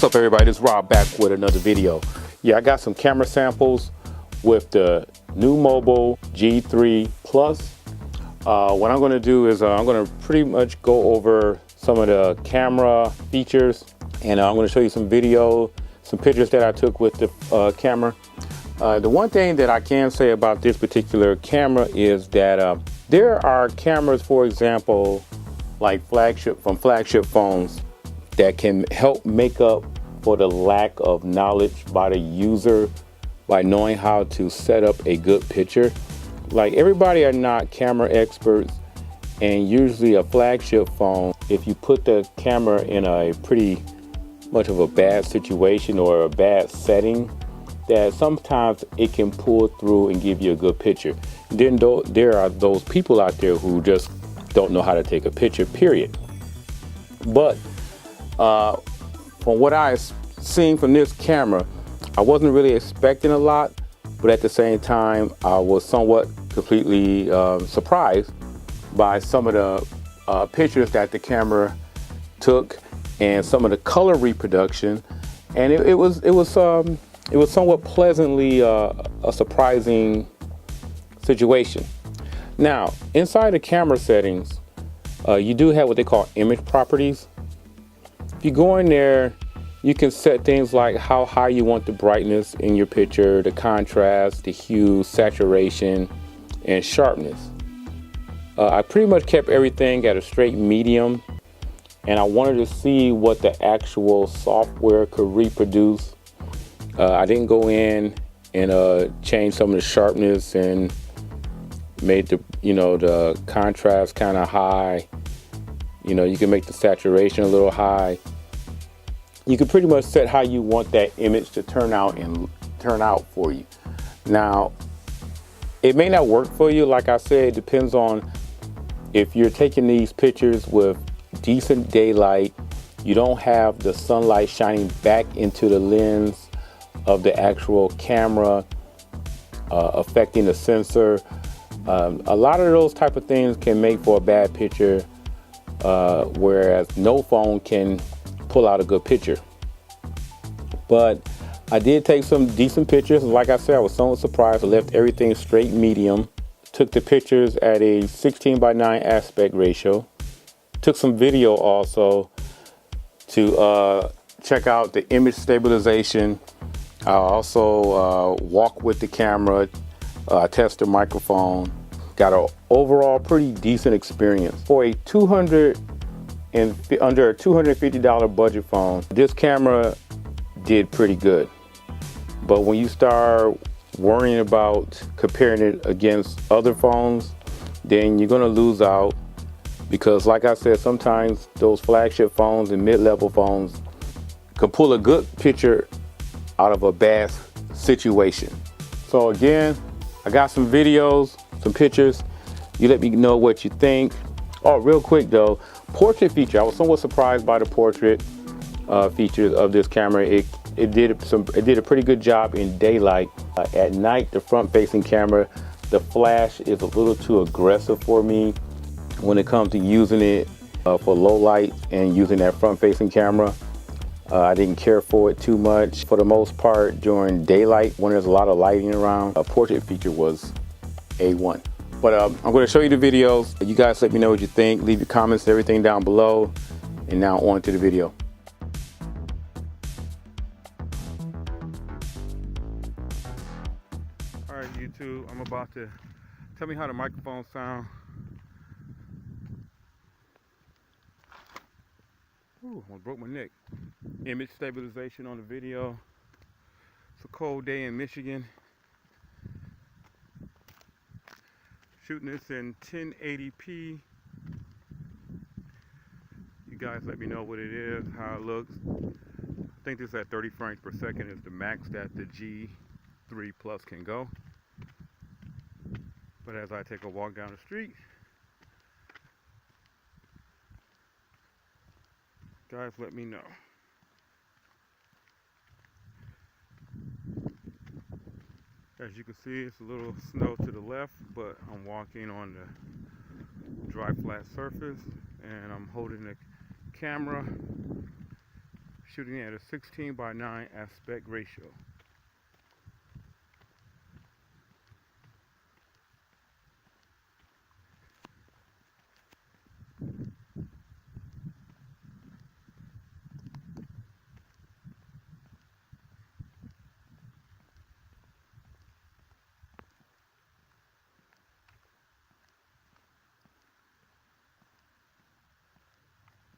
What's up, everybody? This is Rob back with another video. Yeah, I got some camera samples with the NUU Mobile G3 Plus. What I'm going to do is I'm going to pretty much go over some of the camera features, and I'm going to show you some video, some pictures that I took with the camera. The one thing that I can say about this particular camera is that there are cameras, for example, like flagship phones, that can help make up for the lack of knowledge by the user by knowing how to set up a good picture. Like, everybody are not camera experts, and usually a flagship phone, if you put the camera in a pretty much of a bad situation or a bad setting, that sometimes it can pull through and give you a good picture. Then there are those people out there who just don't know how to take a picture, period. But from what I've seen from this camera, I wasn't really expecting a lot, but at the same time, I was somewhat completely surprised by some of the pictures that the camera took and some of the color reproduction, and it was somewhat pleasantly a surprising situation. Now, inside the camera settings, you do have what they call image properties. If you go in there, you can set things like how high you want the brightness in your picture, the contrast, the hue, saturation, and sharpness. I pretty much kept everything at a straight medium, and I wanted to see what the actual software could reproduce. I didn't go in and change some of the sharpness and made the contrast kind of high. You can make the saturation a little high. You can pretty much set how you want that image to turn out for you. Now, it may not work for you. Like I said, it depends on if you're taking these pictures with decent daylight, you don't have the sunlight shining back into the lens of the actual camera, affecting the sensor. A lot of those type of things can make for a bad picture, whereas no phone can pull out a good picture. But I did take some decent pictures. Like I said, I was somewhat surprised. I left everything straight medium. Took the pictures at a 16:9 aspect ratio. Took some video also to check out the image stabilization. I also walk with the camera. I test the microphone. Got an overall pretty decent experience for a under a $250 budget phone. This camera did pretty good, but when you start worrying about comparing it against other phones, then you're gonna lose out, because like I said, sometimes those flagship phones and mid-level phones can pull a good picture out of a bad situation. So again, I got some videos, some pictures. You let me know what you think. Oh, real quick though, portrait feature. I was somewhat surprised by the portrait features of this camera. It did a pretty good job in daylight. At night, the front-facing camera, the flash is a little too aggressive for me when it comes to using it for low light and using that front-facing camera. I didn't care for it too much. For the most part, during daylight, when there's a lot of lighting around, a portrait feature was A1. But I'm going to show you the videos. You guys let me know what you think. Leave your comments, everything down below. And now on to the video. All right, YouTube, I'm about to tell me how the microphone sound. Ooh, almost broke my neck. Image stabilization on the video. It's a cold day in Michigan. Shooting this in 1080p. You guys let me know what it is, how it looks. I think this at 30 frames per second is the max that the G3 Plus can go. But as I take a walk down the street, guys let me know. As you can see, it's a little snow to the left, but I'm walking on the dry flat surface, and I'm holding the camera, shooting at a 16:9 aspect ratio.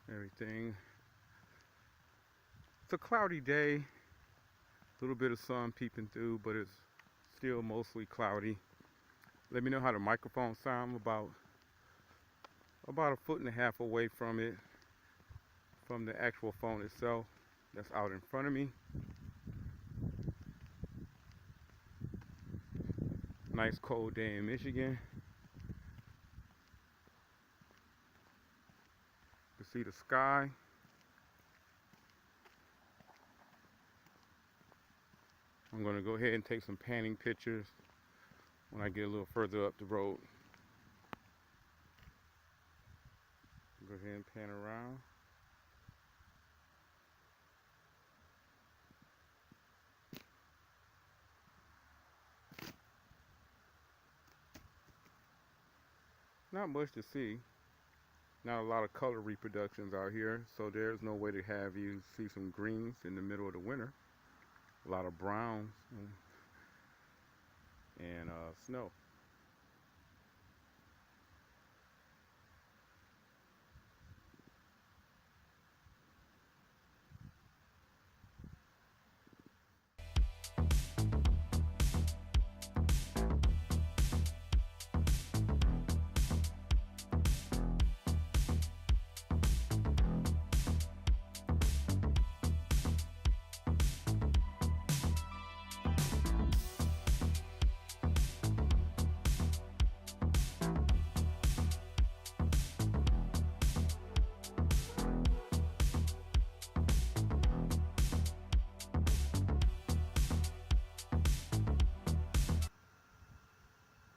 Everything. It's a cloudy day, a little bit of sun peeping through, but it's still mostly cloudy. Let me know how the microphone sounds. About a 1.5 feet away from it, from the actual phone itself that's out in front of me. Nice cold day in Michigan. You can see the sky. I'm going to go ahead and take some panning pictures when I get a little further up the road. Go ahead and pan around. Not much to see. Not a lot of color reproductions out here, so there's no way to have you see some greens in the middle of the winter. A lot of browns and snow.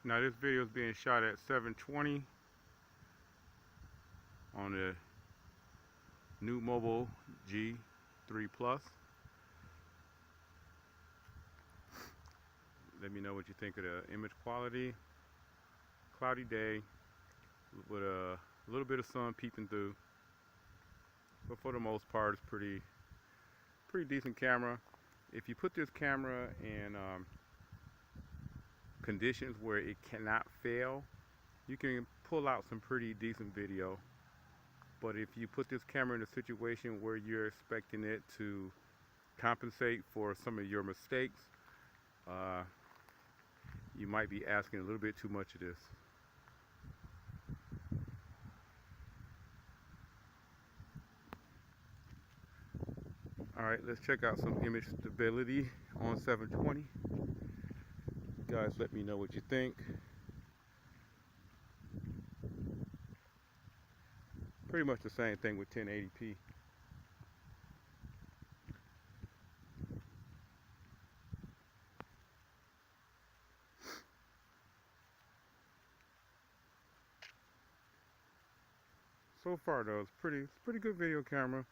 Now this video is being shot at 720 on the NUU Mobile G3 Plus. Let me know what you think of the image quality. Cloudy day with a little bit of sun peeping through, but for the most part it's pretty decent camera. If you put this camera in conditions where it cannot fail, you can pull out some pretty decent video. But if you put this camera in a situation where you're expecting it to compensate for some of your mistakes, you might be asking a little bit too much of this. Alright, let's check out some image stability on 720. Guys, let me know what you think. Pretty much the same thing with 1080p. So far though, it's pretty good video camera.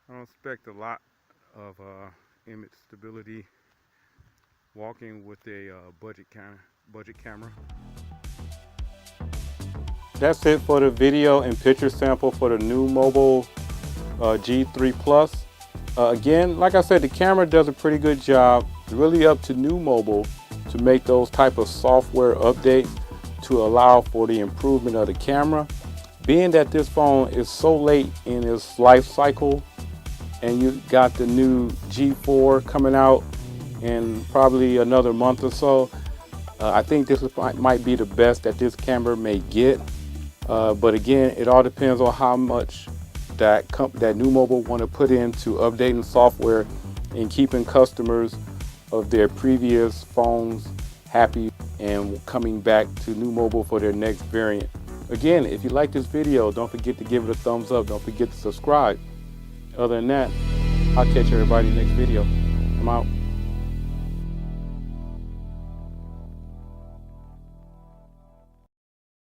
I don't expect a lot of image stability walking with a budget camera. That's it for the video and picture sample for the NUU Mobile G3 Plus. Again, like I said, the camera does a pretty good job. It's really up to NUU Mobile to make those type of software updates to allow for the improvement of the camera. Being that this phone is so late in its life cycle, and you got the new G4 coming out in probably another month or so, I think this might be the best that this camera may get. But again, it all depends on how much that NUU Mobile want to put into updating software and keeping customers of their previous phones happy and coming back to NUU Mobile for their next variant. Again, if you like this video, don't forget to give it a thumbs up. Don't forget to subscribe. Other than that, I'll catch everybody next video. I'm out.